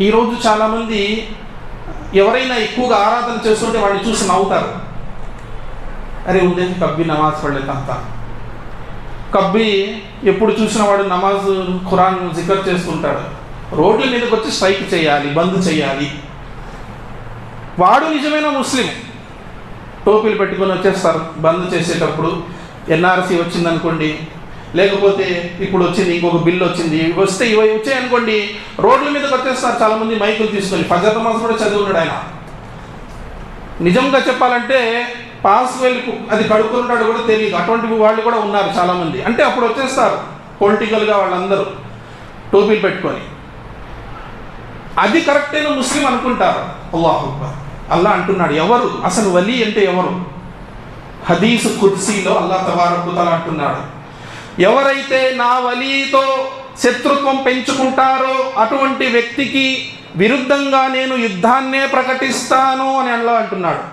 ఈరోజు చాలామంది ఎవరైనా ఎక్కువగా ఆరాధన చేస్తుంటే వాడిని చూసి నవ్వుతారు. అరే ఉదయం కబ్బి నమాజ్ పడలేదంత, కబ్బి ఎప్పుడు చూసిన వాడు నమాజ్ ఖురాన్ జికర్ చేస్తుంటాడు, రోడ్ల మీదకి వచ్చి స్ట్రైక్ చేయాలి, బంద్ చేయాలి. వాడు నిజమైన ముస్లిం. టోపీలు పెట్టుకొని వచ్చేస్తారు బంద్ చేసేటప్పుడు. ఎన్ఆర్సీ వచ్చిందనుకోండి, లేకపోతే ఇప్పుడు వచ్చింది ఇంకొక బిల్లు వచ్చింది, వస్తే ఇవి వచ్చాయనుకోండి, రోడ్ల మీదకి వచ్చేస్తారు చాలామంది మైకులు తీసుకొని. ఫజర్ నమాజ్ కూడా చదివి ఉన్నాడు ఆయన. నిజంగా చెప్పాలంటే పాస్ వెళ్ళి అది కడుక్కుంటాడు కూడా తెలియదు, అటువంటి వాళ్ళు కూడా ఉన్నారు చాలామంది. అంటే అప్పుడు వచ్చేస్తారు పొలిటికల్గా వాళ్ళందరూ టోపీలు పెట్టుకొని. అది కరెక్ట్ అయిన ముస్లిం అనుకుంటారు. అల్లాహు అక్బర్. అల్లా అంటున్నాడు, ఎవరు అసలు వలీ అంటే ఎవరు? హదీసు కుర్సీలో అల్లా తబారక వ తఆలా అంటున్నాడు, ఎవరైతే నా వలీతో శత్రుత్వం పెంచుకుంటారో అటువంటి వ్యక్తికి విరుద్ధంగా నేను యుద్ధాన్నే ప్రకటిస్తాను అని అల్లా అంటున్నాడు.